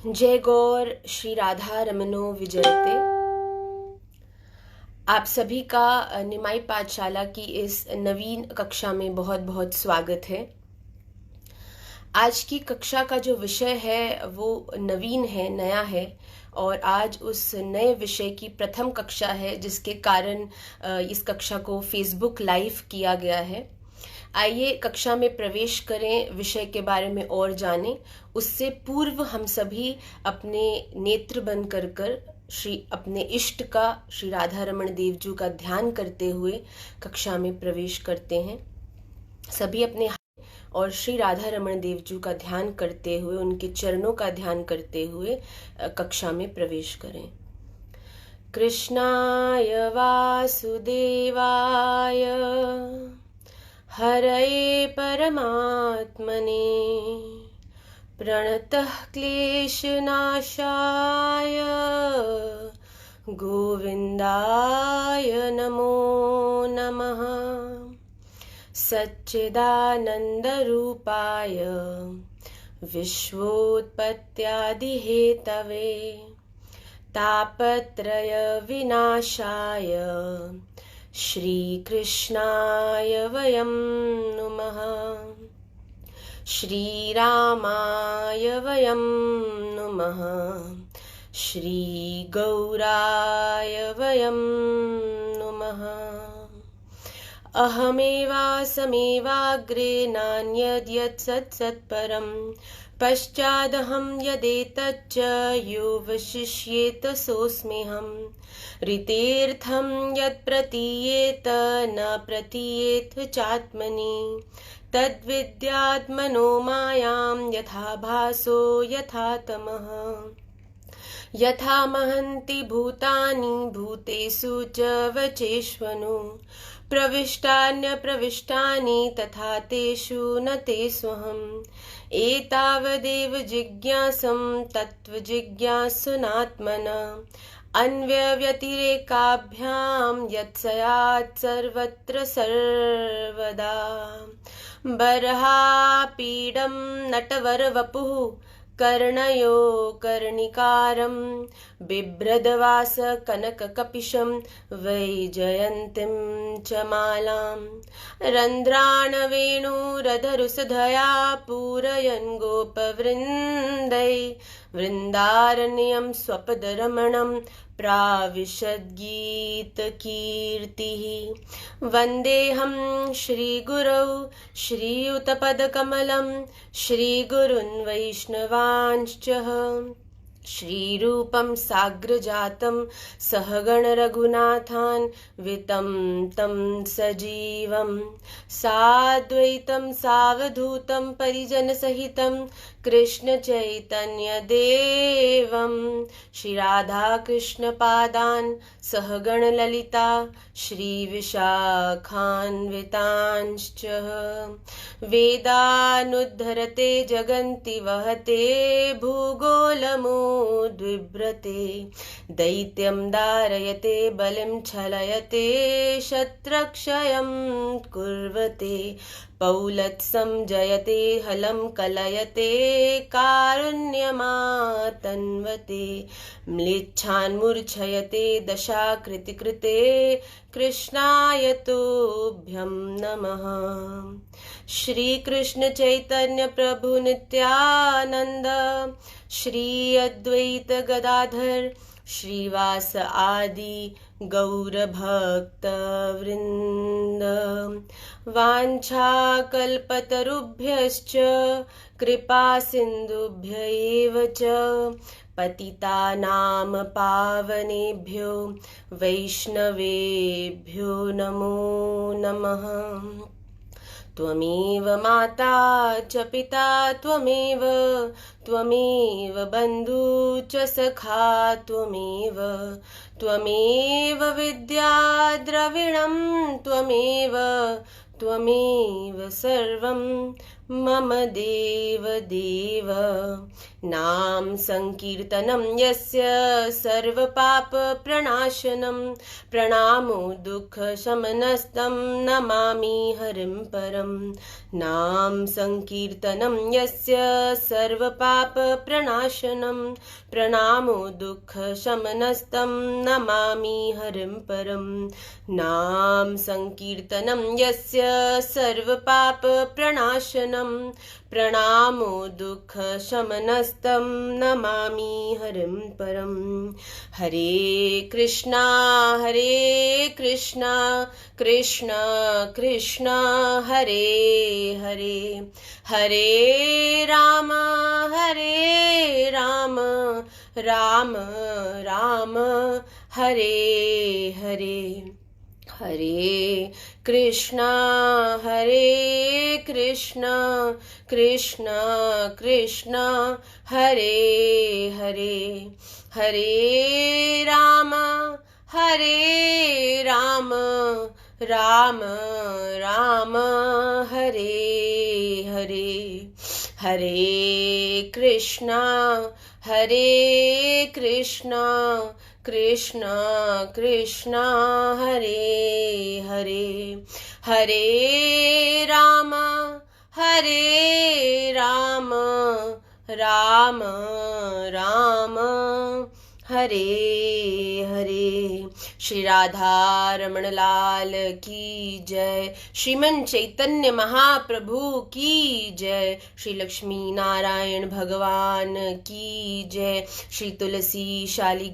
जय गौर श्री राधा रमनो विजयते। आप सभी का निमाई पाठशाला की इस नवीन कक्षा में बहुत बहुत स्वागत है। आज की कक्षा का जो विषय है वो नवीन है, नया है और आज उस नए विषय की प्रथम कक्षा है जिसके कारण इस कक्षा को फेसबुक लाइव किया गया है। आइए कक्षा में प्रवेश करें, विषय के बारे में और जानें। उससे पूर्व हम सभी अपने नेत्र बंद कर अपने इष्ट का श्री राधा रमण देव जी का ध्यान करते हुए कक्षा में प्रवेश करते हैं। सभी अपने और श्री राधा रमण देव जी का ध्यान करते हुए, उनके चरणों का ध्यान करते हुए कक्षा में प्रवेश करें। कृष्णाय वासुदेवाय हरये परमात्मने प्रणतः क्लेशनाशाय गोविन्दाय नमो नमः। सच्चिदानन्दरूपाय विश्वोत्पत्त्यादिहेतवे तापत्रय विनाशाय श्रीकृष्णाय वयं नुमः। श्रीरामाय वयं नुमः। श्रीगौराय वयं नुमः। अहमेवासमेवाग्रे नान्यद्यत् सत्सत्परं पश्चादहं यदेतच्च यो वशिष्येत सोऽस्म्यहम्। ऋतेऽर्थं यत् प्रतीयेत न प्रतीयेत चात्मनि तद्विद्यात्मनो मायां यथा भासो यथा तमः। यथा महन्ति भूतानि भूतेषु च वचेष्वनु प्रविष्टान्यप्रविष्टानि तथा तेषु न तेष्वहम्। एतावदेव जिज्ञासं तत्त्वजिज्ञासुनात्मना अन्वयव्यतिरेकाभ्यां यत्स्यात् सर्वत्र सर्वदा। बर्हापीडं नटवरवपुः कर्णयो कर्णिकारं बिभ्रदवास कनककपिशं वैजयन्तीं च मालां। रन्ध्राणवेणुरधरुसधया पूरयन् गोपवृन्दै वृन्दारण्यं स्वपदरमणं प्राविशद्गीतकीर्तिः। वन्देऽहं श्रीगुरौ श्रीयुतपदकमलं श्रीगुरुन् वैष्णवांश्च श्रीरूपं साग्रजातं सहगण रघुनाथान् वितं तं सजीवं साद्वैतं सावधूतं परिजनसहितं कृष्ण चैतन्य देवं श्री राधा कृष्ण पादान् सहगण ललिता श्री विशाखान्वितांश्च। वेदानुद्धरते जगन्ति वहते भूगोलमुद्विव्रते दैत्यं दारयते बलिं छलयते शत्रक्षयं कुर्वते पौलत्सं जयते हलं कलयते कारुण्यमातन्वते म्लेच्छान्मूर्छयते दशाकृतिकृते कृष्णाय तुभ्यं नमः। श्री कृष्ण चैतन्य प्रभु नित्यानंद श्री अद्वैत गदाधर श्रीवास आदि गौर भक्त वृंद। वाञ्छाकल्पतरुभ्यश्च कृपा सिन्धुभ्य एव च पतितानां पावनेभ्यो वैष्णवेभ्यो नमो नमः। त्वमेव माता च पिता त्वमेव बन्धु च सखा त्वमेव विद्या द्रविणं त्वमेव सर्वं मम देव देव। नाम संकीर्तनं यस्य सर्वपाप प्रणाशनं प्रणामो दुःखशमनस्तं नमामि हरिं परं। नाम संकीर्तनं यस्य सर्वपाप प्रणाशनं प्रणामो दुःखशमनस्तं नमामि हरिं परं। नाम संकीर्तनं यस्य सर्वपाप प्रणाशनं प्रणामो दुःखशमनस्तं नमामि हरिं परं। हरे कृष्णा कृष्ण कृष्ण हरे हरे, हरे राम राम राम हरे हरे। हरे कृष्णा कृष्ण कृष्ण हरे हरे, हरे राम राम राम हरे हरे। हरे कृष्णा कृष्ण कृष्ण हरे हरे, हरे राम राम राम हरे हरे। श्री राधा रमण लाल की जय, श्रीमन चैतन्य महाप्रभु की जय, श्री लक्ष्मी नारायण भगवान की जय, श्री तुलसी शाली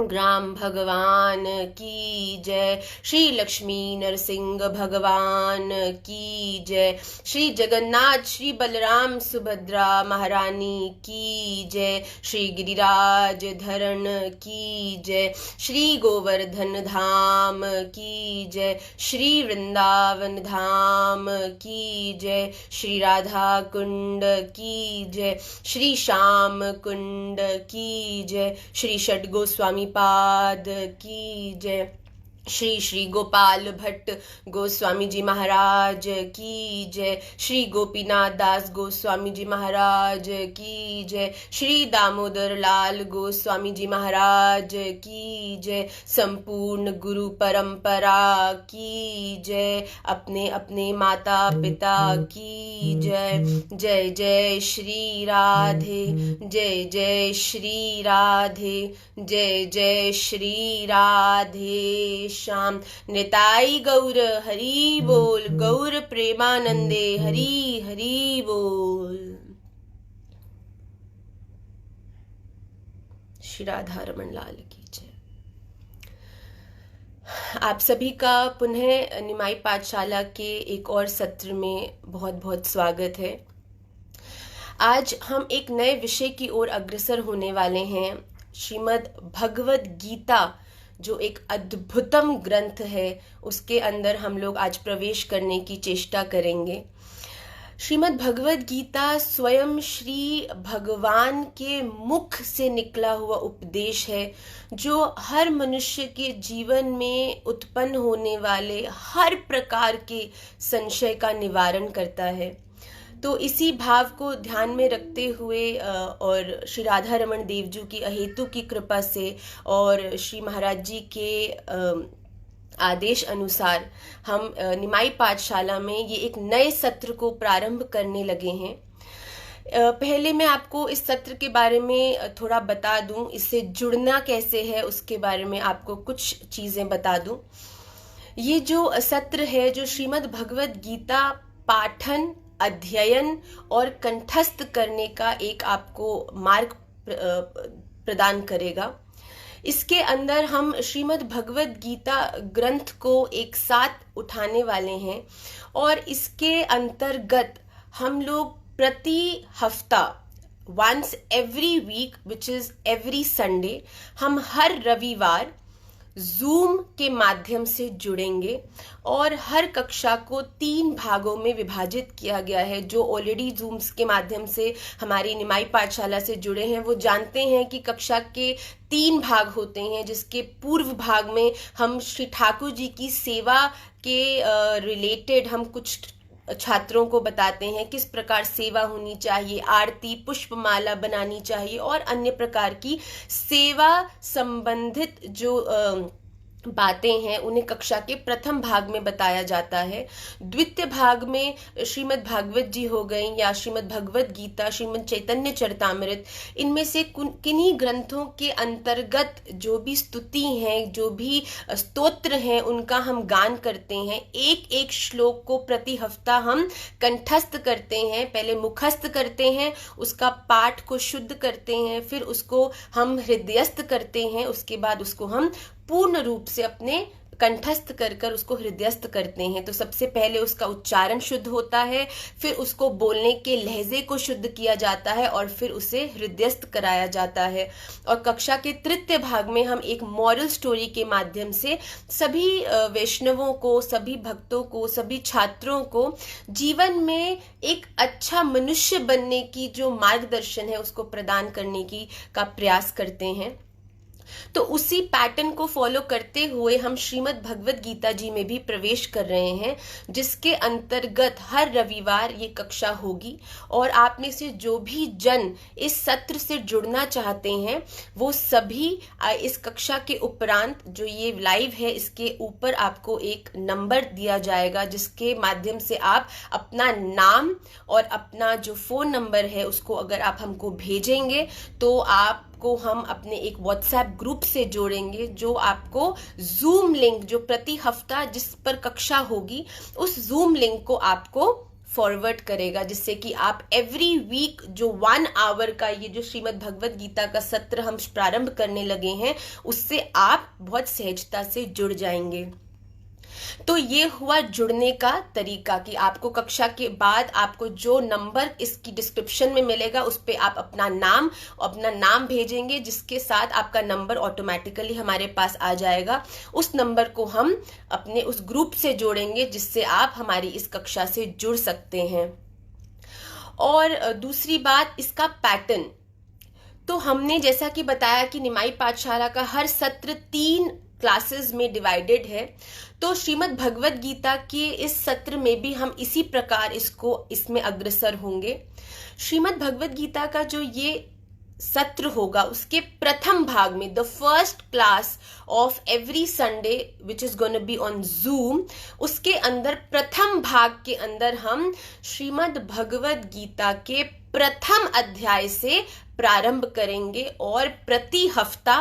ग्राम भगवान की जय, श्री लक्ष्मी नरसिंह भगवान की जय, श्री जगन्नाथ श्री बलराम सुभद्रा महारानी की जय, श्री गिरिराज धरण की जय, श्री गोवर्धन धाम की जय, श्री वृंदावन धाम की जय, श्री राधा कुंड की जय, श्री श्याम कुंड की जय, श्री षड गोस्वामी पाद की जय, श्री श्री गोपाल भट्ट गोस्वामी जी महाराज की जय, श्री गोपीनाथ दास गोस्वामी जी महाराज की जय, श्री दामोदर लाल गोस्वामी जी महाराज की जय, संपूर्ण गुरु परंपरा की जय, अपने अपने माता पिता की जय। जय जय श्री राधे, जय जय श्री राधे, जय जय श्री राधे श्याम। निताई गौर हरि बोल, गौर प्रेमानंदे हरि हरि बोल। श्री राधा रमण लाल की जय। आप सभी का पुनः निमाई पाठशाला के एक और सत्र में बहुत बहुत स्वागत है। आज हम एक नए विषय की ओर अग्रसर होने वाले हैं। श्रीमद् भगवद गीता जो एक अद्भुतम ग्रंथ है, उसके अंदर हम लोग आज प्रवेश करने की चेष्टा करेंगे। श्रीमद् भगवद गीता स्वयं श्री भगवान के मुख से निकला हुआ उपदेश है, जो हर मनुष्य के जीवन में उत्पन्न होने वाले हर प्रकार के संशय का निवारण करता है। तो इसी भाव को ध्यान में रखते हुए और श्री राधा रमण देव जी की अहेतु की कृपा से और श्री महाराज जी के आदेश अनुसार हम निमाई पाठशाला में ये एक नए सत्र को प्रारंभ करने लगे हैं। पहले मैं आपको इस सत्र के बारे में थोड़ा बता दूं, इससे जुड़ना कैसे है उसके बारे में आपको कुछ चीज़ें बता दूं। ये जो सत्र है, जो श्रीमद् भगवद गीता पाठन, अध्ययन और कंठस्थ करने का एक आपको मार्ग प्रदान करेगा। इसके अंदर हम श्रीमद् भगवद गीता ग्रंथ को एक साथ उठाने वाले हैं और इसके अंतर्गत हम लोग प्रति हफ्ता, once every week which is every Sunday, हम हर रविवार जूम के माध्यम से जुड़ेंगे और हर कक्षा को 3 भागों में विभाजित किया गया है। जो ऑलरेडी जूम्स के माध्यम से हमारी निमाई पाठशाला से जुड़े हैं वो जानते हैं कि कक्षा के 3 भाग होते हैं, जिसके पूर्व भाग में हम श्री ठाकुर जी की सेवा के रिलेटेड हम कुछ छात्रों को बताते हैं किस प्रकार सेवा होनी चाहिए, आरती पुष्पमाला बनानी चाहिए और अन्य प्रकार की सेवा संबंधित जो बातें हैं उन्हें कक्षा के प्रथम भाग में बताया जाता है। द्वितीय भाग में श्रीमद् भागवत जी हो गई या श्रीमद् भगवत गीता, श्रीमद् चैतन्य चरितामृत, इनमें से किन्हीं ग्रंथों के अंतर्गत जो भी स्तुति हैं, जो भी स्तोत्र हैं, उनका हम गान करते हैं। एक एक श्लोक को प्रति हफ्ता हम कंठस्थ करते हैं, पहले मुखस्थ करते हैं, उसका पाठ को शुद्ध करते हैं, फिर उसको हम हृदयस्थ करते हैं, उसके बाद उसको हम पूर्ण रूप से अपने कंठस्थ कर उसको हृदयस्थ करते हैं। तो सबसे पहले उसका उच्चारण शुद्ध होता है, फिर उसको बोलने के लहजे को शुद्ध किया जाता है और फिर उसे हृदयस्थ कराया जाता है। और कक्षा के तृतीय भाग में हम एक मॉरल स्टोरी के माध्यम से सभी वैष्णवों को, सभी भक्तों को, सभी छात्रों को जीवन में एक अच्छा मनुष्य बनने की जो मार्गदर्शन है उसको प्रदान करने की का प्रयास करते हैं। तो उसी पैटर्न को फॉलो करते हुए हम श्रीमद् भगवत गीता जी में भी प्रवेश कर रहे हैं, जिसके अंतर्गत हर रविवार ये कक्षा होगी। और आप में से जो भी जन इस सत्र से जुड़ना चाहते हैं वो सभी इस कक्षा के उपरांत जो ये लाइव है इसके ऊपर आपको एक नंबर दिया जाएगा, जिसके माध्यम से आप अपना नाम और अपना जो फोन नंबर है उसको अगर आप हमको भेजेंगे तो आपको हम अपने एक व्हाट्सएप ग्रुप से जोड़ेंगे, जो आपको जूम लिंक, जो प्रति हफ्ता जिस पर कक्षा होगी उस जूम लिंक को आपको फॉरवर्ड करेगा, जिससे कि आप एवरी वीक जो 1 आवर का ये जो श्रीमद् भगवत गीता का सत्र हम प्रारंभ करने लगे हैं उससे आप बहुत सहजता से जुड़ जाएंगे। तो ये हुआ जुड़ने का तरीका कि आपको कक्षा के बाद आपको जो नंबर इसकी डिस्क्रिप्शन में मिलेगा उस पे आप अपना नाम भेजेंगे, जिसके साथ आपका नंबर ऑटोमेटिकली हमारे पास आ जाएगा। उस नंबर को हम अपने उस ग्रुप से जोड़ेंगे, जिससे आप हमारी इस कक्षा से जुड़ सकते हैं। और दूसरी बात, इसका पैटर्न, तो हमने जैसा कि बताया कि निमाई पाठशाला का हर सत्र 3 क्लासेस में डिवाइडेड है। तो श्रीमद् भगवत गीता के इस सत्र में भी हम इसी प्रकार इसमें अग्रसर होंगे। श्रीमद् भगवत गीता का जो ये सत्र होगा उसके प्रथम भाग में, the first class of every Sunday which is gonna be on zoom, उसके अंदर प्रथम भाग के अंदर हम श्रीमद् भगवत गीता के प्रथम अध्याय से प्रारंभ करेंगे और प्रति हफ्ता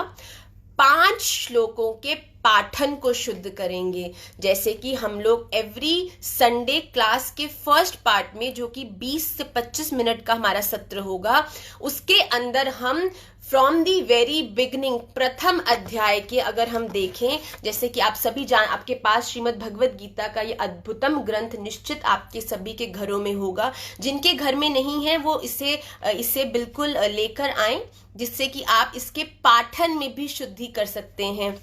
5 श्लोकों के पाठन को शुद्ध करेंगे। जैसे कि हम लोग एवरी संडे क्लास के फर्स्ट पार्ट में, जो कि 20 से 25 मिनट का हमारा सत्र होगा, उसके अंदर हम फ्रॉम दी वेरी बिगनिंग प्रथम अध्याय के अगर हम देखें, जैसे कि आप सभी आपके पास श्रीमद् भगवत गीता का ये अद्भुतम ग्रंथ निश्चित आपके सभी के घरों में होगा। जिनके घर में नहीं है वो इसे बिल्कुल लेकर आएं, जिससे कि आप इसके पाठन में भी शुद्धि कर सकते हैं।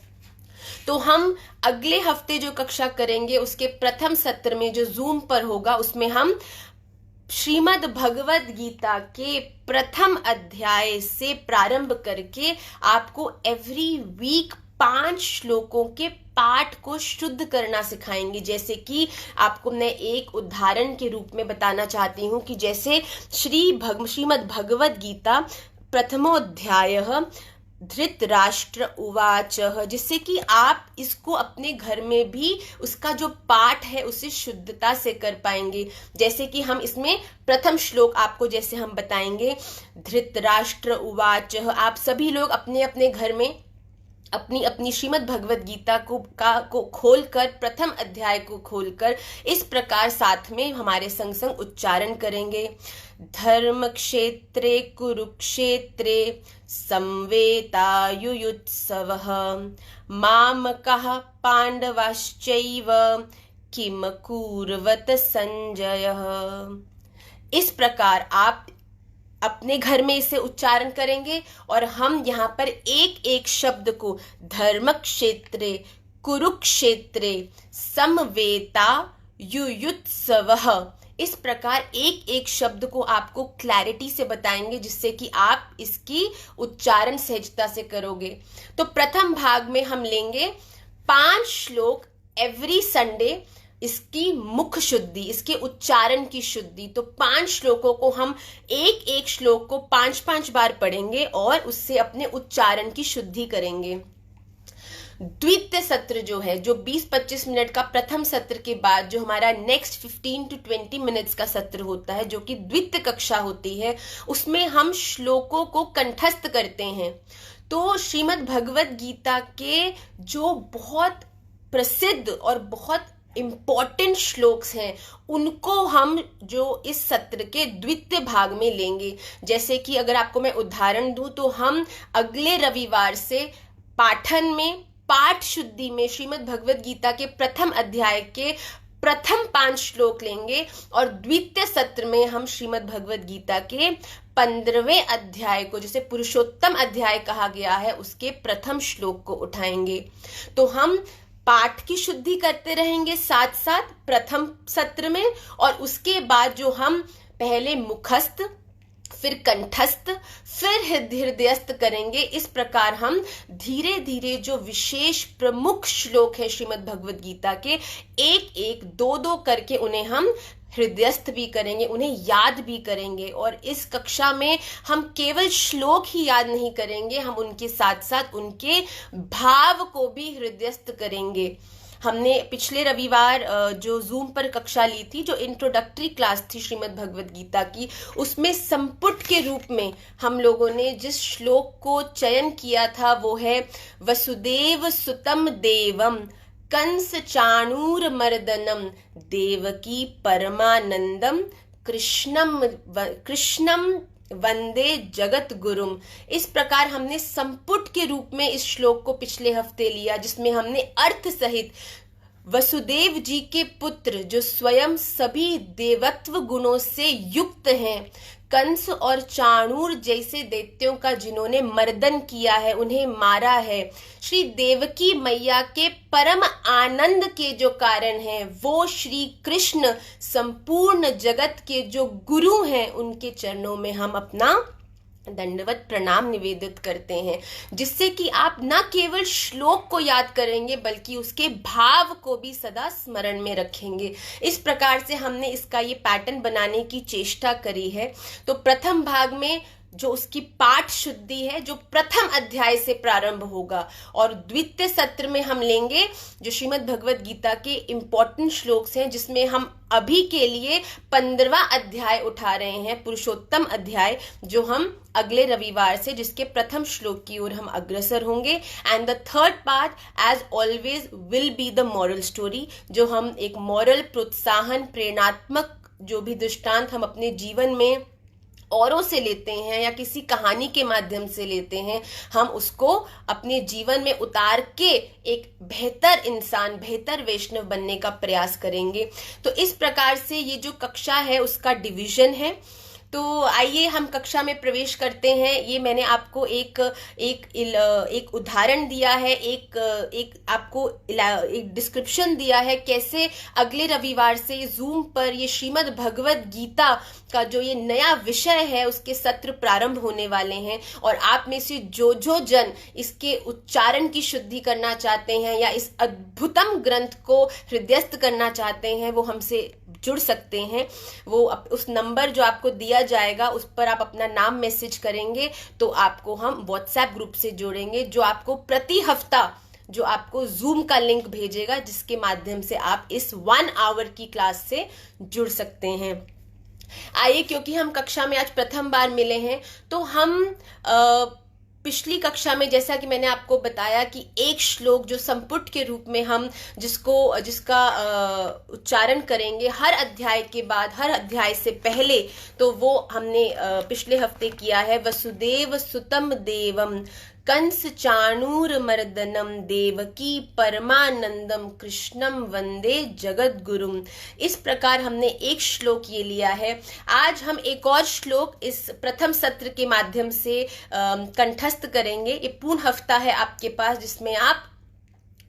तो हम अगले हफ्ते जो कक्षा करेंगे उसके प्रथम सत्र में जो जूम पर होगा उसमें हम श्रीमद् भगवत गीता के प्रथम अध्याय से प्रारंभ करके आपको एवरी वीक 5 श्लोकों के पाठ को शुद्ध करना सिखाएंगे। जैसे कि आपको मैं एक उदाहरण के रूप में बताना चाहती हूँ कि जैसे श्रीमद् भगवत गीता प्रथमोध्यायः धृतराष्ट्र उवाच, जिससे कि आप इसको अपने घर में भी उसका जो पाठ है उसे शुद्धता से कर पाएंगे। जैसे कि हम इसमें प्रथम श्लोक आपको जैसे हम बताएंगे, धृतराष्ट्र उवाच, आप सभी लोग अपने अपने घर में अपनी अपनी श्रीमद् भगवत गीता को खोलकर, प्रथम अध्याय को खोलकर इस प्रकार साथ में हमारे संग संग उच्चारण करेंगे। धर्म क्षेत्रे कुरुक्षेत्रे संवेतायुयुत्सवः मामकः पांडवाश्चैव किम कुर्वत संजयः। इस प्रकार आप अपने घर में इसे उच्चारण करेंगे और हम यहाँ पर एक एक शब्द को धर्म क्षेत्रे कुरुक्षेत्रे समवेता युयुत्सवः, इस प्रकार एक एक शब्द को आपको क्लैरिटी से बताएंगे, जिससे कि आप इसकी उच्चारण सहजता से करोगे। तो प्रथम भाग में हम लेंगे 5 श्लोक एवरी संडे इसकी मुख शुद्धि, इसके उच्चारण की शुद्धि। तो 5 श्लोकों को हम एक एक श्लोक को 5-5 बार पढ़ेंगे और उससे अपने उच्चारण की शुद्धि करेंगे। द्वितीय सत्र जो है, जो 20-25 मिनट का प्रथम सत्र के बाद जो हमारा नेक्स्ट 15 to 20 मिनट्स का सत्र होता है, जो कि द्वितीय कक्षा होती है, उसमें हम श्लोकों को कंठस्थ करते हैं। तो श्रीमद् भगवत गीता के जो बहुत प्रसिद्ध और बहुत इम्पॉर्टेंट श्लोक्स हैं, उनको हम जो इस सत्र के द्वितीय भाग में लेंगे। जैसे कि अगर आपको मैं उदाहरण दूं तो हम अगले रविवार से पाठन में, पाठ शुद्धि में श्रीमद् भगवत गीता के प्रथम अध्याय के प्रथम 5 श्लोक लेंगे और द्वितीय सत्र में हम श्रीमद् भगवत गीता के 15वें अध्याय को, जिसे पुरुषोत्तम अध्याय कहा गया है, उसके प्रथम श्लोक को उठाएंगे। तो हम पाठ की शुद्धि करते रहेंगे साथ साथ प्रथम सत्र में, और उसके बाद जो हम पहले मुखस्थ, फिर कंठस्थ, फिर हृदयस्थ करेंगे। इस प्रकार हम धीरे धीरे जो विशेष प्रमुख श्लोक है श्रीमद् भगवत गीता के, एक एक 2-2 करके उन्हें हम हृदयस्थ भी करेंगे, उन्हें याद भी करेंगे। और इस कक्षा में हम केवल श्लोक ही याद नहीं करेंगे, हम उनके साथ साथ उनके भाव को भी हृदयस्थ करेंगे। हमने पिछले रविवार जो जूम पर कक्षा ली थी, जो इंट्रोडक्टरी क्लास थी श्रीमद् भगवत गीता की, उसमें संपुट के रूप में हम लोगों ने जिस श्लोक को चयन किया था वो है वसुदेव सुतम देवम कंस चाणूर मर्दनम देवकी परमानंदम कृष्णम वंदे जगत गुरुम। इस प्रकार हमने संपुट के रूप में इस श्लोक को पिछले हफ्ते लिया, जिसमें हमने अर्थ सहित वसुदेव जी के पुत्र, जो स्वयं सभी देवत्व गुणों से युक्त हैं, कंस और चाणूर जैसे दैत्यों का जिन्होंने मर्दन किया है, उन्हें मारा है, श्री देवकी मैया के परम आनंद के जो कारण हैं, वो श्री कृष्ण संपूर्ण जगत के जो गुरु हैं, उनके चरणों में हम अपना दंडवत प्रणाम निवेदित करते हैं, जिससे कि आप न केवल श्लोक को याद करेंगे बल्कि उसके भाव को भी सदा स्मरण में रखेंगे। इस प्रकार से हमने इसका ये पैटर्न बनाने की चेष्टा करी है। तो प्रथम भाग में जो उसकी पाठ शुद्धि है, जो प्रथम अध्याय से प्रारंभ होगा, और द्वितीय सत्र में हम लेंगे जो श्रीमद् भगवत गीता के इम्पोर्टेंट श्लोक्स हैं, जिसमें हम अभी के लिए 15वां अध्याय उठा रहे हैं, पुरुषोत्तम अध्याय, जो हम अगले रविवार से जिसके प्रथम श्लोक की ओर हम अग्रसर होंगे। And the third part as always will be the moral story, जो हम एक मॉरल प्रोत्साहन, प्रेरणात्मक जो भी दृष्टांत हम अपने जीवन में औरों से लेते हैं या किसी कहानी के माध्यम से लेते हैं, हम उसको अपने जीवन में उतार के एक बेहतर इंसान, बेहतर वैष्णव बनने का प्रयास करेंगे। तो इस प्रकार से ये जो कक्षा है उसका डिवीजन है। तो आइए हम कक्षा में प्रवेश करते हैं। ये मैंने आपको एक उदाहरण दिया है, एक आपको एक डिस्क्रिप्शन दिया है, कैसे अगले रविवार से जूम पर ये श्रीमद् भगवत गीता का जो ये नया विषय है उसके सत्र प्रारंभ होने वाले हैं। और आप में से जो जन इसके उच्चारण की शुद्धि करना चाहते हैं या इस अद्भुतम ग्रंथ को हृदयस्थ करना चाहते हैं, वो हमसे जुड़ सकते हैं। वो उस नंबर जो आपको दिया जाएगा उस पर आप अपना नाम मैसेज करेंगे तो आपको हम व्हाट्सएप ग्रुप से जोड़ेंगे, जो आपको प्रति हफ्ता जो आपको जूम का लिंक भेजेगा, जिसके माध्यम से आप इस 1 आवर की क्लास से जुड़ सकते हैं। आइए, क्योंकि हम कक्षा में आज प्रथम बार मिले हैं, तो हम पिछली कक्षा में जैसा कि मैंने आपको बताया कि एक श्लोक जो संपुट के रूप में हम जिसका उच्चारण करेंगे हर अध्याय के बाद, हर अध्याय से पहले, तो वो हमने पिछले हफ्ते किया है, वसुदेव सुतम देवम कंस चाणूर मर्दनम देवकी परमानंदम कृष्णम वंदे जगत गुरुम। इस प्रकार हमने एक श्लोक ये लिया है। आज हम एक और श्लोक इस प्रथम सत्र के माध्यम से कंठस्थ करेंगे। ये पूर्ण हफ्ता है आपके पास, जिसमें आप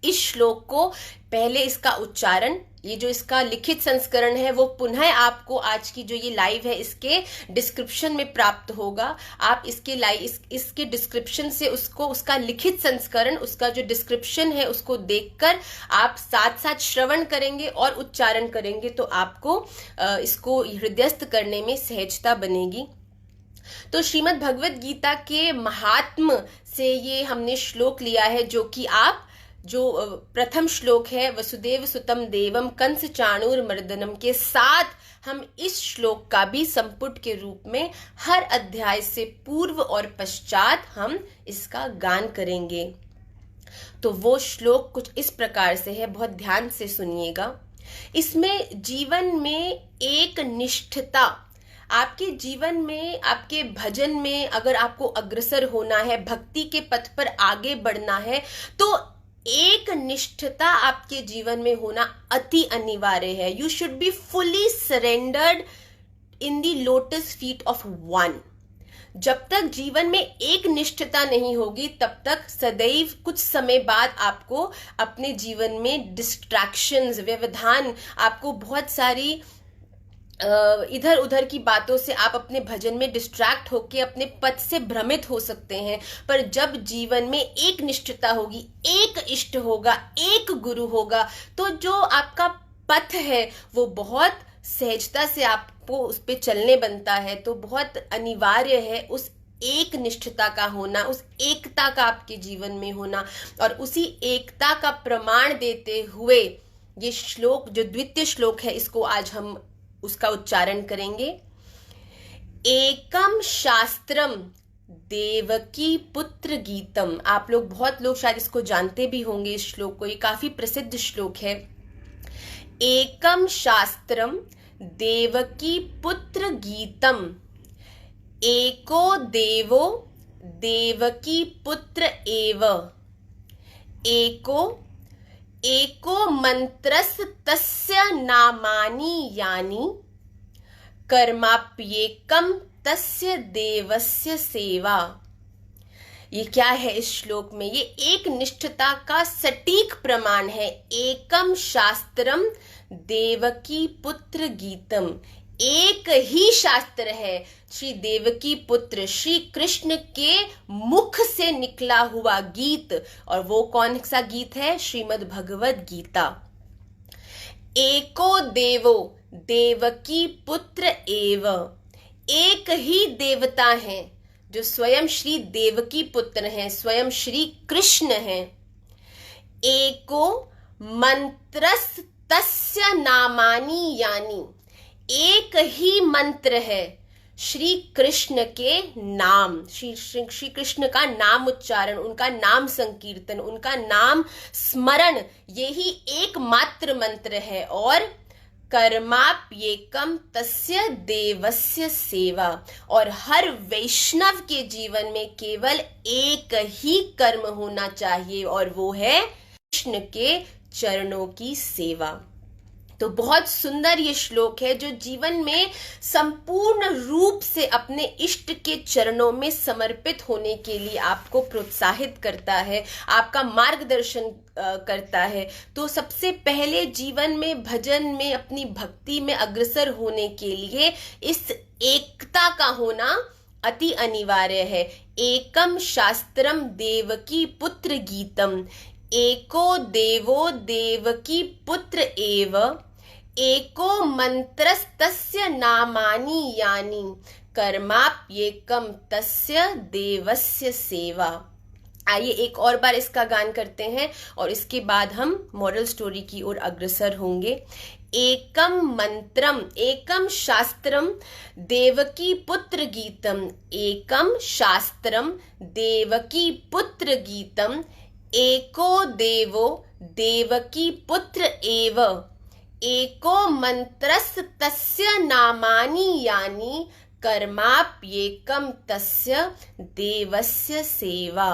इस श्लोक को पहले इसका उच्चारण, ये जो इसका लिखित संस्करण है वो पुनः आपको आज की जो ये लाइव है इसके डिस्क्रिप्शन में प्राप्त होगा। आप इसके डिस्क्रिप्शन से उसका लिखित संस्करण, उसका जो डिस्क्रिप्शन है उसको देखकर आप साथ साथ श्रवण करेंगे और उच्चारण करेंगे तो आपको इसको हृदयस्थ करने में सहजता बनेगी। तो श्रीमद् भगवत गीता के महात्म से ये हमने श्लोक लिया है, जो प्रथम श्लोक है वसुदेव सुतम देवम कंस चाणूरमर्दनम के साथ हम इस श्लोक का भी संपुट के रूप में हर अध्याय से पूर्व और पश्चात हम इसका गान करेंगे। तो वो श्लोक कुछ इस प्रकार से है, बहुत ध्यान से सुनिएगा। इसमें जीवन में एक निष्ठता, आपके जीवन में, आपके भजन में अगर आपको अग्रसर होना है, भक्ति के पथ पर आगे बढ़ना है, तो एक निष्ठता आपके जीवन में होना अति अनिवार्य है। You should be fully surrendered in the lotus feet of one. जब तक जीवन में एक निष्ठता नहीं होगी तब तक सदैव कुछ समय बाद आपको अपने जीवन में डिस्ट्रैक्शंस, व्यवधान, आपको बहुत सारी इधर उधर की बातों से आप अपने भजन में डिस्ट्रैक्ट होके अपने पथ से भ्रमित हो सकते हैं। पर जब जीवन में एक निष्ठता होगी, एक इष्ट होगा, एक गुरु होगा, तो जो आपका पथ है वो बहुत सहजता से आपको उस पे चलने बनता है। तो बहुत अनिवार्य है उस एक निष्ठता का होना, उस एकता का आपके जीवन में होना। और उसी एकता का प्रमाण देते हुए ये श्लोक, जो द्वितीय श्लोक है, इसको आज हम उसका उच्चारण करेंगे। एकम शास्त्रम देवकी पुत्र गीतम। आप लोग, बहुत लोग शायद इसको जानते भी होंगे इस श्लोक को, ये काफी प्रसिद्ध श्लोक है। एकम शास्त्रम देवकी पुत्र गीतम, एको देवो देवकी पुत्र एव, एको मंत्रस तस्य नामानि यानि, कर्माप्येकम तस्य देवस्य सेवा। ये क्या है इस श्लोक में? ये एक निष्ठता का सटीक प्रमाण है। एकम शास्त्रम देवकी पुत्र गीतम, एक ही शास्त्र है, श्री देवकी पुत्र श्री कृष्ण के मुख से निकला हुआ गीत। और वो कौन सा गीत है? श्रीमद् भगवत गीता। एको देवो देवकी पुत्र एव, एक ही देवता है जो स्वयं श्री देवकी पुत्र हैं, स्वयं श्री कृष्ण हैं। एको मंत्रस तस्य नामानि यानि, एक ही मंत्र है श्री कृष्ण के नाम, श्री कृष्ण का नाम उच्चारण, उनका नाम संकीर्तन, उनका नाम स्मरण, यही एकमात्र मंत्र है। और कर्माप्येकम तस्य देवस्य सेवा, और हर वैष्णव के जीवन में केवल एक ही कर्म होना चाहिए और वो है कृष्ण के चरणों की सेवा। तो बहुत सुंदर ये श्लोक है जो जीवन में संपूर्ण रूप से अपने इष्ट के चरणों में समर्पित होने के लिए आपको प्रोत्साहित करता है, आपका मार्गदर्शन करता है। तो सबसे पहले जीवन में, भजन में, अपनी भक्ति में अग्रसर होने के लिए इस एकता का होना अति अनिवार्य है। एकम शास्त्रम देवकी पुत्र गीतम, एको देवो देवकी पुत्र एव, एको मंत्रस्तस्य नामानि यानि, कर्माप्येकम तस्य देवस्य सेवा। आइए एक और बार इसका गान करते हैं और इसके बाद हम मॉरल स्टोरी की ओर अग्रसर होंगे। एकम मंत्रम, एकम शास्त्रम देवकी पुत्र गीतम, एकम शास्त्रम देवकी पुत्र गीतम, एको देवो देवकी पुत्र एव, एको मंत्रस तस्य नामानि यानि, कर्माप्येकम तस्य देवस्य सेवा।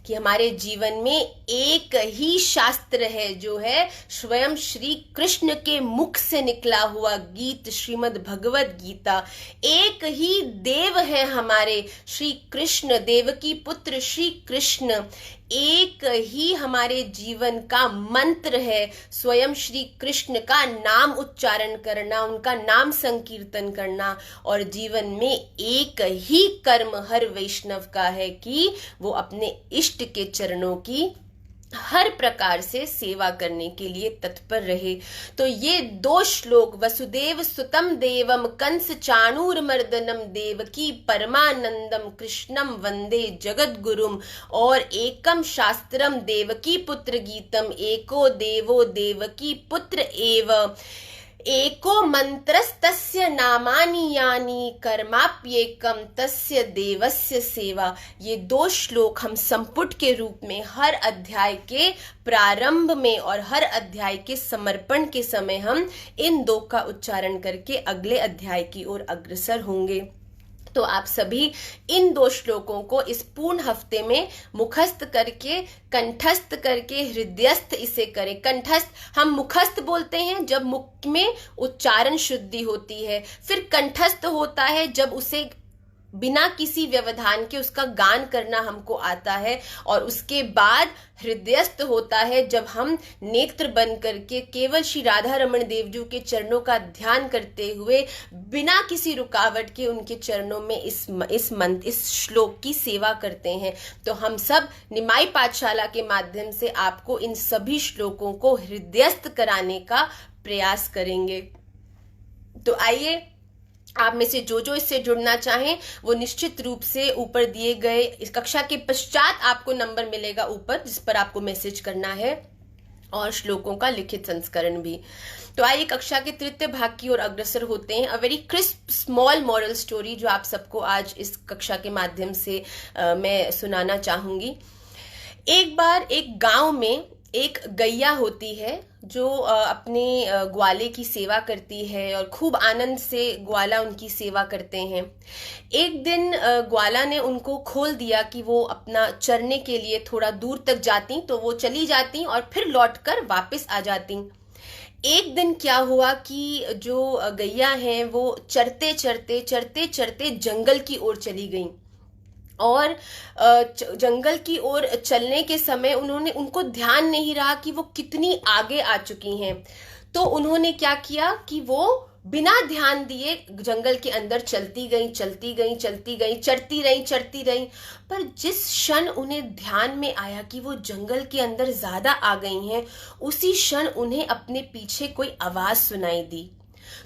कि हमारे जीवन में एक ही शास्त्र है जो है स्वयं श्री कृष्ण के मुख से निकला हुआ गीत, श्रीमद् भगवत गीता। एक ही देव है हमारे श्री कृष्ण, देवकी पुत्र श्री कृष्ण। एक ही हमारे जीवन का मंत्र है, स्वयं श्री कृष्ण का नाम उच्चारण करना, उनका नाम संकीर्तन करना। और जीवन में एक ही कर्म हर वैष्णव का है कि वो अपने इष्ट के चरणों की हर प्रकार से सेवा करने के लिए तत्पर रहे। तो ये 2 श्लोक, वसुदेव सुतम देवम कंस चाणूरमर्दनम देवकी परमानंदम कृष्णम वंदे जगद्गुरुम, और एकम शास्त्रम देवकी पुत्र गीतम, एको देवो देवकी पुत्र एव, एको मंत्रस्तस्य नामानि यानि कर्माप्येकम तस्य देवस्य सेवा। ये 2 श्लोक हम संपुट के रूप में हर अध्याय के प्रारंभ में और हर अध्याय के समर्पण के समय हम इन 2 का उच्चारण करके अगले अध्याय की ओर अग्रसर होंगे। तो आप सभी इन 2 श्लोकों को इस पूर्ण हफ्ते में मुखस्त करके, कंठस्थ करके, हृदयस्थ इसे करें। कंठस्थ हम मुखस्थ बोलते हैं जब मुख में उच्चारण शुद्धि होती है, फिर कंठस्थ होता है जब उसे बिना किसी व्यवधान के उसका गान करना हमको आता है, और उसके बाद हृदयस्थ होता है जब हम नेत्र बंद करके केवल श्री राधा रमण देव जी के चरणों का ध्यान करते हुए बिना किसी रुकावट के उनके चरणों में इस श्लोक की सेवा करते हैं। तो हम सब निमाई पाठशाला के माध्यम से आपको इन सभी श्लोकों को हृदयस्थ कराने का प्रयास करेंगे। तो आइए, आप में से जो इससे जुड़ना चाहें वो निश्चित रूप से ऊपर दिए गए इस कक्षा के पश्चात आपको नंबर मिलेगा ऊपर, जिस पर आपको मैसेज करना है, और श्लोकों का लिखित संस्करण भी। तो आइए कक्षा के तृतीय भाग की ओर अग्रसर होते हैं। A very crisp small moral story जो आप सबको आज इस कक्षा के माध्यम से मैं सुनाना चाहूंगी। एक बार एक गांव में एक गैया होती है जो अपने ग्वाले की सेवा करती है और खूब आनंद से ग्वाला उनकी सेवा करते हैं। एक दिन ग्वाला ने उनको खोल दिया कि वो अपना चरने के लिए थोड़ा दूर तक जाती, तो वो चली जाती और फिर लौटकर वापस आ जाती। एक दिन क्या हुआ कि जो गैया हैं वो चरते चरते जंगल की ओर चली गईं, और जंगल की ओर चलने के समय उनको ध्यान नहीं रहा कि वो कितनी आगे आ चुकी हैं। तो उन्होंने क्या किया कि वो बिना ध्यान दिए जंगल के अंदर चलती गई, चरती रही। पर जिस क्षण उन्हें ध्यान में आया कि वो जंगल के अंदर ज्यादा आ गई हैं, उसी क्षण उन्हें अपने पीछे कोई आवाज सुनाई दी।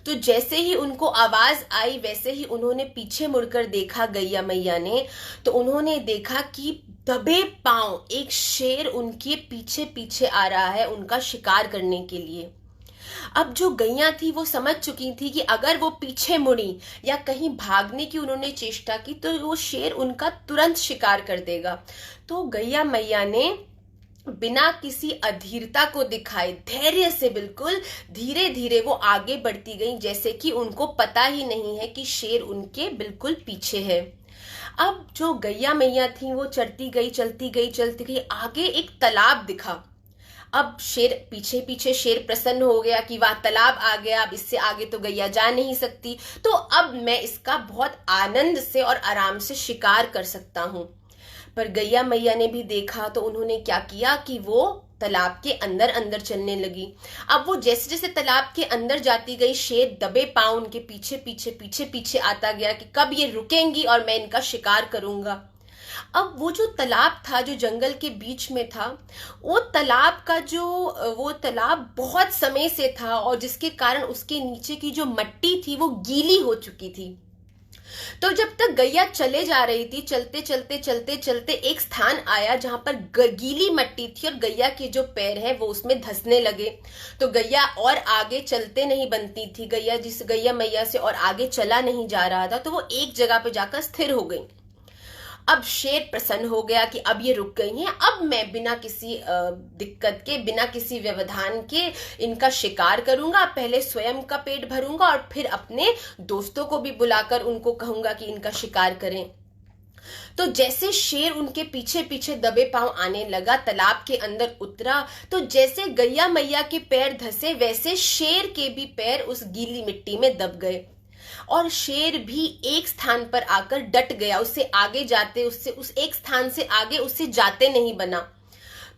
तो जैसे ही उनको आवाज आई वैसे ही उन्होंने पीछे मुड़कर देखा गैया मैया ने, तो उन्होंने देखा कि दबे पांव एक शेर उनके पीछे पीछे आ रहा है उनका शिकार करने के लिए। अब जो गैया थी वो समझ चुकी थी कि अगर वो पीछे मुड़ी या कहीं भागने की उन्होंने चेष्टा की तो वो शेर उनका तुरंत शिकार कर देगा। तो गैया मैया ने बिना किसी अधीरता को दिखाए धैर्य से बिल्कुल धीरे धीरे वो आगे बढ़ती गई, जैसे कि उनको पता ही नहीं है कि शेर उनके बिल्कुल पीछे है। अब जो गैया मैया थी वो चलती गई, आगे एक तालाब दिखा। अब शेर पीछे शेर प्रसन्न हो गया कि वाह तालाब आ गया, अब इससे आगे तो गैया जा नहीं सकती, तो अब मैं इसका बहुत आनंद से और आराम से शिकार कर सकता हूं। पर गैया मैया ने भी देखा तो उन्होंने क्या किया कि वो तालाब के अंदर चलने लगी। अब वो जैसे जैसे तालाब के अंदर जाती गई, शेर दबे पांव उनके पीछे आता गया कि कब ये रुकेंगी और मैं इनका शिकार करूंगा। अब वो जो तालाब था जो जंगल के बीच में था, वो तालाब बहुत समय से था और जिसके कारण उसके नीचे की जो मिट्टी थी वो गीली हो चुकी थी। तो जब तक गैया चले जा रही थी, चलते एक स्थान आया जहां पर गीली मिट्टी थी और गैया के जो पैर हैं वो उसमें धंसने लगे। तो गैया और आगे चलते नहीं बनती थी, गैया मैया से और आगे चला नहीं जा रहा था, तो वो एक जगह पे जाकर स्थिर हो गई। अब शेर प्रसन्न हो गया कि अब ये रुक गई हैं, अब मैं बिना किसी दिक्कत के, बिना किसी व्यवधान के इनका शिकार करूंगा। पहले स्वयं का पेट भरूंगा और फिर अपने दोस्तों को भी बुलाकर उनको कहूंगा कि इनका शिकार करें। तो जैसे शेर उनके पीछे पीछे दबे पांव आने लगा, तालाब के अंदर उतरा, तो जैसे गैया मैया के पैर धसे वैसे शेर के भी पैर उस गीली मिट्टी में दब गए और शेर भी एक स्थान पर आकर डट गया। उससे आगे जाते, उससे उस एक स्थान से आगे उससे जाते नहीं बना।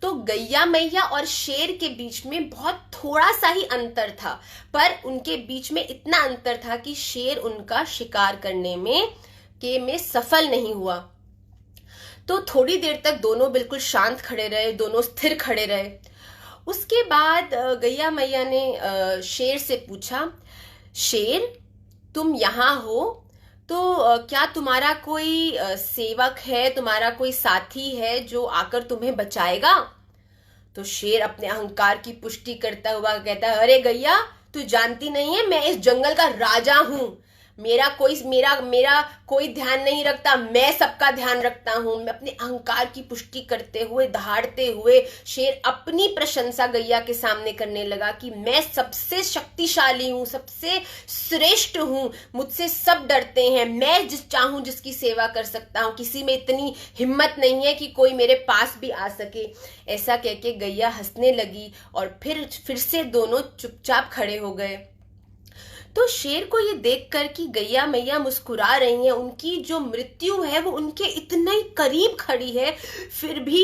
तो गैया मैया और शेर के बीच में बहुत थोड़ा सा ही अंतर था, पर उनके बीच में इतना अंतर था कि शेर उनका शिकार करने में सफल नहीं हुआ। तो थोड़ी देर तक दोनों बिल्कुल शांत खड़े रहे, दोनों स्थिर खड़े रहे। उसके बाद गैया मैया ने शेर से पूछा, शेर तुम यहाँ हो तो क्या तुम्हारा कोई सेवक है, तुम्हारा कोई साथी है जो आकर तुम्हें बचाएगा? तो शेर अपने अहंकार की पुष्टि करता हुआ कहता है, अरे गैया, तू जानती नहीं है मैं इस जंगल का राजा हूं। मेरा कोई ध्यान नहीं रखता, मैं सबका ध्यान रखता हूं। मैं अपने अहंकार की पुष्टि करते हुए, दहाड़ते हुए शेर अपनी प्रशंसा गैया के सामने करने लगा कि मैं सबसे शक्तिशाली हूं, सबसे श्रेष्ठ हूं, मुझसे सब डरते हैं, मैं जिस चाहूं जिसकी सेवा कर सकता हूं, किसी में इतनी हिम्मत नहीं है कि कोई मेरे पास भी आ सके। ऐसा कह के गैया हंसने लगी और फिर से दोनों चुपचाप खड़े हो गए। तो शेर को ये देखकर कि गैया मैया मुस्कुरा रही हैं, उनकी जो मृत्यु है वो उनके इतने करीब खड़ी है, फिर भी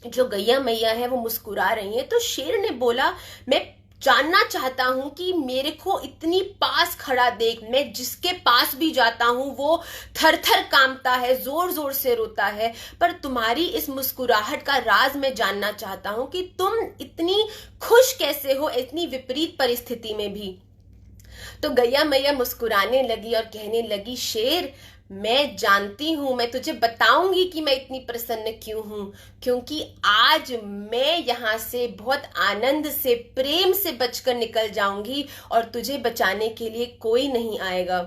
जो गैया मैया है वो मुस्कुरा रही हैं। तो शेर ने बोला, मैं जानना चाहता हूं कि मेरे को इतनी पास खड़ा देख, मैं जिसके पास भी जाता हूं वो थर थर कांपता है, जोर जोर से रोता है, पर तुम्हारी इस मुस्कुराहट का राज मैं जानना चाहता हूं कि तुम इतनी खुश कैसे हो इतनी विपरीत परिस्थिति में भी। तो गैया मैया मुस्कुराने लगी और कहने लगी, शेर मैं जानती हूं, मैं तुझे बताऊंगी कि मैं इतनी प्रसन्न क्यों हूं, क्योंकि आज मैं यहां से बहुत आनंद से, प्रेम से बचकर निकल जाऊंगी और तुझे बचाने के लिए कोई नहीं आएगा।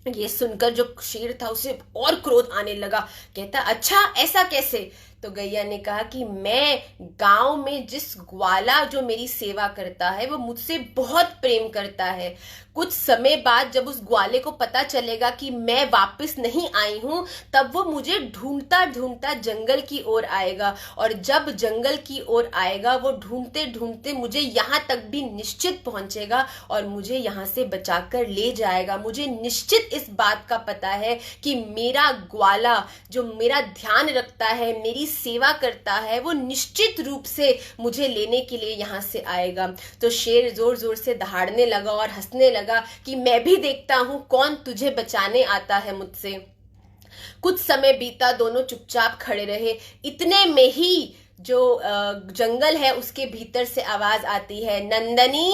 ये सुनकर जो शेर था उसे और क्रोध आने लगा, कहता, अच्छा ऐसा कैसे? तो गैया ने कहा कि मैं गांव में जिस ग्वाला जो मेरी सेवा करता है वो मुझसे बहुत प्रेम करता है। कुछ समय बाद जब उस ग्वाले को पता चलेगा कि मैं वापस नहीं आई हूं, तब वो मुझे ढूंढता ढूंढता जंगल की ओर आएगा, और जब जंगल की ओर आएगा वो ढूंढते ढूंढते मुझे यहाँ तक भी निश्चित पहुंचेगा और मुझे यहाँ से बचाकर ले जाएगा। मुझे निश्चित इस बात का पता है कि मेरा ग्वाला जो मेरा ध्यान रखता है, मेरी सेवा करता है, वो निश्चित रूप से मुझे लेने के लिए यहाँ से आएगा। तो शेर जोर जोर से दहाड़ने लगा और हंसने लगा कि मैं भी देखता हूं कौन तुझे बचाने आता है मुझसे। कुछ समय बीता, दोनों चुपचाप खड़े रहे। इतने में ही जो जंगल है उसके भीतर से आवाज आती है, नंदनी,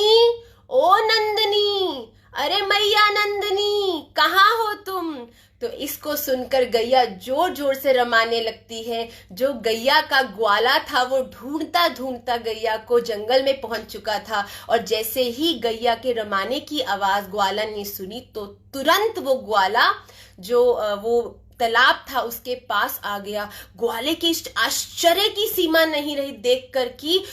ओ नंदनी, अरे मैया नंदनी, कहाँ हो तुम? तो इसको सुनकर गैया जोर जोर से रमाने लगती है। जो गैया का ग्वाला था वो ढूंढता ढूंढता गैया को जंगल में पहुंच चुका था, और जैसे ही गैया के रमाने की आवाज ग्वाला ने सुनी तो तुरंत वो ग्वाला जो वो तालाब था उसके पास आ गया। ग्वाले की आश्चर्य की सीमा नहीं रही देखकर कि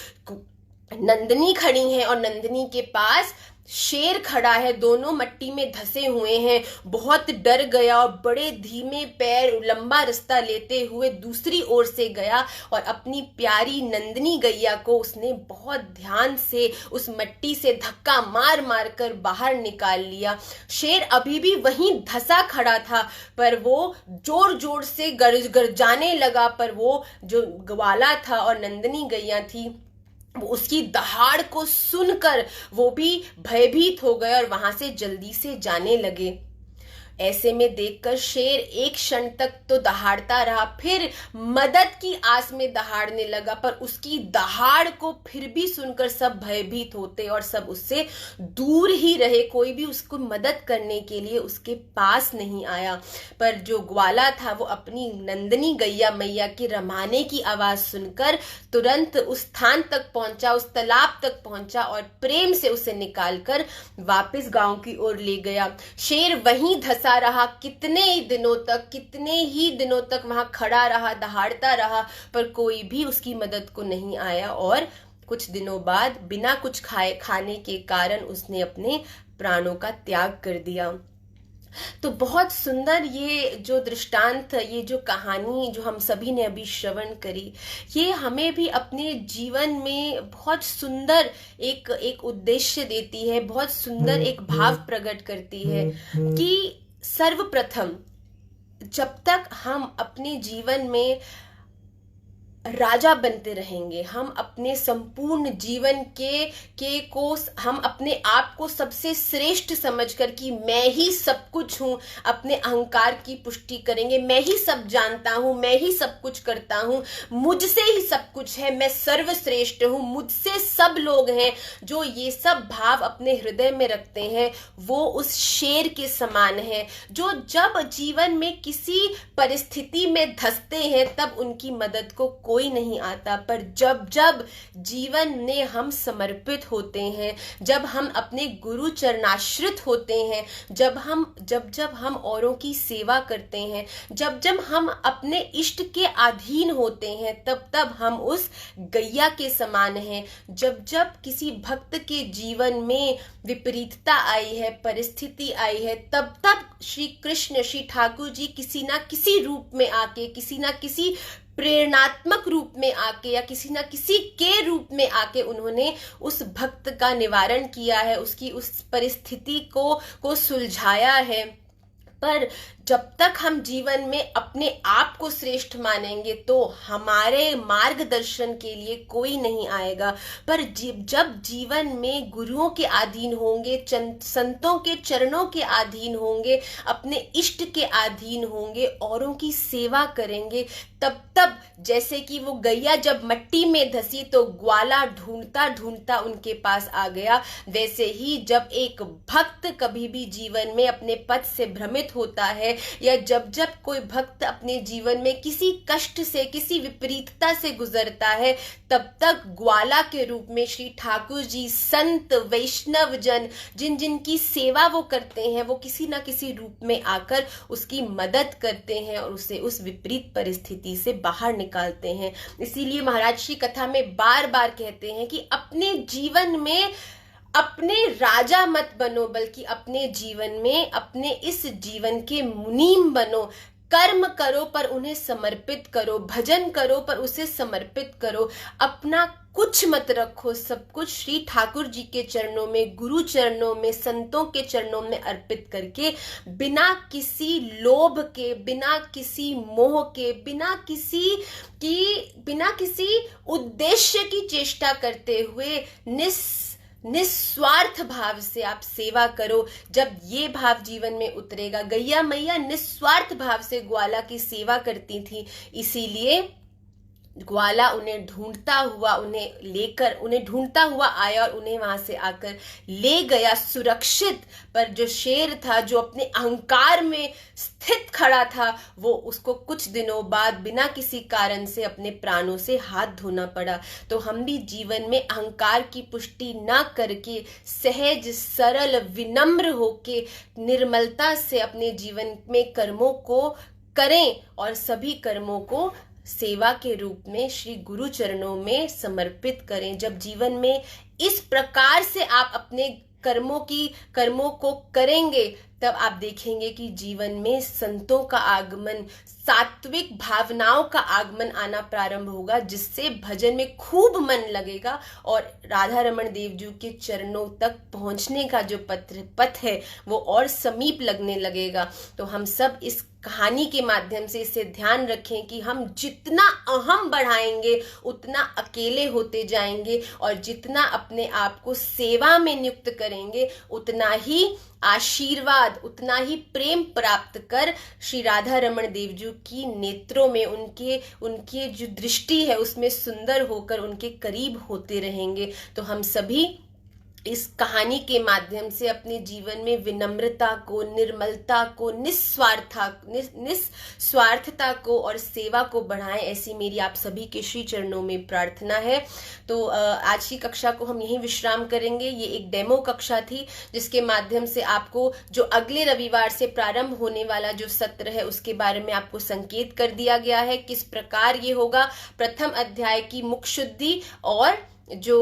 नंदनी खड़ी है और नंदनी के पास शेर खड़ा है, दोनों मट्टी में धसे हुए हैं। बहुत डर गया और बड़े धीमे पैर लंबा रास्ता लेते हुए दूसरी ओर से गया और अपनी प्यारी नंदनी गैया को उसने बहुत ध्यान से उस मट्टी से धक्का मार मार कर बाहर निकाल लिया। शेर अभी भी वहीं धसा खड़ा था, पर वो जोर जोर से गरजाने लगा, पर वो जो ग्वाला था और नंदनी गैया थी वो उसकी दहाड़ को सुनकर वो भी भयभीत हो गए और वहां से जल्दी से जाने लगे। ऐसे में देखकर शेर एक क्षण तक तो दहाड़ता रहा, फिर मदद की आस में दहाड़ने लगा, पर उसकी दहाड़ को फिर भी सुनकर सब भयभीत होते और सब उससे दूर ही रहे। कोई भी उसको मदद करने के लिए उसके पास नहीं आया। पर जो ग्वाला था वो अपनी नंदनी गैया मैया के रमाने की आवाज सुनकर तुरंत उस स्थान तक पहुंचा, उस तालाब तक पहुंचा और प्रेम से उसे निकालकर वापस गांव की ओर ले गया। शेर वहीं धसा रहा, कितने ही दिनों तक वहां खड़ा रहा, दहाड़ता रहा, पर कोई भी उसकी मदद को नहीं आया और कुछ दिनों बाद बिना कुछ खाने के कारण उसने अपने प्राणों का त्याग कर दिया। तो बहुत सुंदर ये जो दृष्टांत, ये जो कहानी जो हम सभी ने अभी श्रवण करी, ये हमें भी अपने जीवन में बहुत सुंदर एक एक उद्देश्य देती है, बहुत सुंदर एक भाव प्रकट करती है कि सर्वप्रथम जब तक हम अपने जीवन में राजा बनते रहेंगे, हम अपने संपूर्ण जीवन के को हम अपने आप को सबसे श्रेष्ठ समझकर कि मैं ही सब कुछ हूं, अपने अहंकार की पुष्टि करेंगे, मैं ही सब जानता हूं, मैं ही सब कुछ करता हूं, मुझसे ही सब कुछ है, मैं सर्वश्रेष्ठ हूं, मुझसे सब लोग हैं, जो ये सब भाव अपने हृदय में रखते हैं, वो उस शेर के समान है जो जब जीवन में किसी परिस्थिति में धंसते हैं तब उनकी मदद को कोई नहीं आता, पर जब जब जीवन में हम समर्पित होते हैं, जब हम अपने गुरु चरणाश्रित होते हैं, जब जब हम औरों की सेवा करते हैं, जब जब हम अपने इष्ट के अधीन होते हैं, तब तब हम उस गैया के समान हैं। जब जब किसी भक्त के जीवन में विपरीतता आई है, परिस्थिति आई है, तब तब श्री कृष्ण, श्री ठाकुर जी किसी ना किसी रूप में आके, किसी ना किसी प्रेरणात्मक रूप में आके या किसी ना किसी के रूप में आके उन्होंने उस भक्त का निवारण किया है, उसकी उस परिस्थिति को सुलझाया है। पर जब तक हम जीवन में अपने आप को श्रेष्ठ मानेंगे तो हमारे मार्गदर्शन के लिए कोई नहीं आएगा। पर जब जीवन में गुरुओं के अधीन होंगे, संतों के चरणों के अधीन होंगे, अपने इष्ट के अधीन होंगे, औरों की सेवा करेंगे, तब जैसे कि वो गैया जब मट्टी में धसी तो ग्वाला ढूंढता ढूंढता उनके पास आ गया, वैसे ही जब एक भक्त कभी भी जीवन में अपने पथ से भ्रमित होता है या जब जब कोई भक्त अपने जीवन में किसी कष्ट से, किसी विपरीतता से गुजरता है, तब तक ग्वाला के रूप में श्री ठाकुर जी, संत वैष्णव जन जिन जिन की सेवा वो करते हैं, वो किसी ना किसी रूप में आकर उसकी मदद करते हैं और उसे उस विपरीत परिस्थिति से बाहर निकालते हैं। इसीलिए महाराज श्री कथा में बार बार कहते हैं कि अपने जीवन में अपने राजा मत बनो, बल्कि अपने जीवन में अपने इस जीवन के मुनीम बनो। कर्म करो पर उन्हें समर्पित करो, भजन करो पर उसे समर्पित करो, अपना कुछ मत रखो, सब कुछ श्री ठाकुर जी के चरणों में, गुरु चरणों में, संतों के चरणों में अर्पित करके, बिना किसी लोभ के, बिना किसी मोह के, बिना किसी उद्देश्य की चेष्टा करते हुए निस्वार्थ भाव से आप सेवा करो। जब ये भाव जीवन में उतरेगा, गैया मैया निस्वार्थ भाव से ग्वाला की सेवा करती थी, इसीलिए ग्वाला उन्हें ढूंढता हुआ आया और उन्हें वहां से आकर ले गया सुरक्षित। पर जो शेर था, जो अपने अहंकार में स्थित खड़ा था, वो उसको कुछ दिनों बाद बिना किसी कारण से अपने प्राणों से हाथ धोना पड़ा। तो हम भी जीवन में अहंकार की पुष्टि ना करके सहज, सरल, विनम्र होके निर्मलता से अपने जीवन में कर्मों को करें और सभी कर्मों को सेवा के रूप में श्री गुरु चरणों में समर्पित करें। जब जीवन में इस प्रकार से आप अपने कर्मों को करेंगे, तब आप देखेंगे कि जीवन में संतों का आगमन, सात्विक भावनाओं का आगमन आना प्रारंभ होगा, जिससे भजन में खूब मन लगेगा और राधा रमण देव जी के चरणों तक पहुंचने का जो पथ है वो और समीप लगने लगेगा। तो हम सब इस कहानी के माध्यम से इसे ध्यान रखें कि हम जितना अहम बढ़ाएंगे उतना अकेले होते जाएंगे, और जितना अपने आप को सेवा में नियुक्त करेंगे उतना ही आशीर्वाद, उतना ही प्रेम प्राप्त कर श्री राधा रमण देव जी की नेत्रों में, उनके जो दृष्टि है उसमें सुंदर होकर उनके करीब होते रहेंगे। तो हम सभी इस कहानी के माध्यम से अपने जीवन में विनम्रता को, निर्मलता को, निस्वार्थता को और सेवा को बढ़ाएं, ऐसी मेरी आप सभी के श्री चरणों में प्रार्थना है। तो आज की कक्षा को हम यहीं विश्राम करेंगे। ये एक डेमो कक्षा थी जिसके माध्यम से आपको जो अगले रविवार से प्रारंभ होने वाला जो सत्र है उसके बारे में आपको संकेत कर दिया गया है, किस प्रकार ये होगा। प्रथम अध्याय की मुख शुद्धि और जो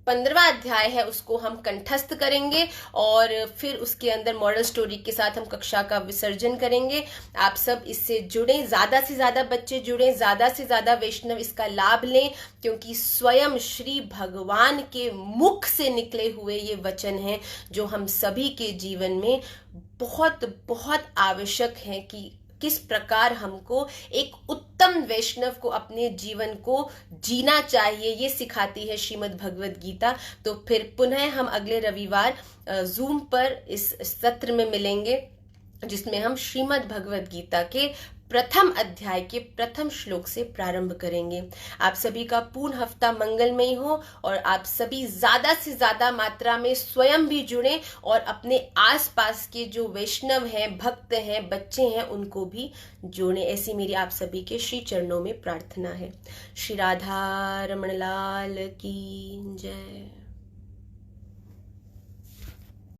15वां अध्याय है उसको हम कंठस्थ करेंगे और फिर उसके अंदर मॉरल स्टोरी के साथ हम कक्षा का विसर्जन करेंगे। आप सब इससे जुड़ें, ज्यादा से ज्यादा बच्चे जुड़ें, ज्यादा से ज्यादा वैष्णव इसका लाभ लें, क्योंकि स्वयं श्री भगवान के मुख से निकले हुए ये वचन हैं जो हम सभी के जीवन में बहुत बहुत आवश्यक है कि किस प्रकार हमको एक उत्तम वैष्णव को अपने जीवन को जीना चाहिए, ये सिखाती है श्रीमद् भगवद गीता। तो फिर पुनः हम अगले रविवार जूम पर इस सत्र में मिलेंगे जिसमें हम श्रीमद् भगवद गीता के प्रथम अध्याय के प्रथम श्लोक से प्रारंभ करेंगे। आप सभी का पूर्ण हफ्ता मंगलमय हो और आप सभी ज्यादा से ज्यादा मात्रा में स्वयं भी जुड़ें और अपने आसपास के जो वैष्णव हैं, भक्त हैं, बच्चे हैं, उनको भी जोड़ें। ऐसी मेरी आप सभी के श्री चरणों में प्रार्थना है। श्री राधा रमण लाल की जय।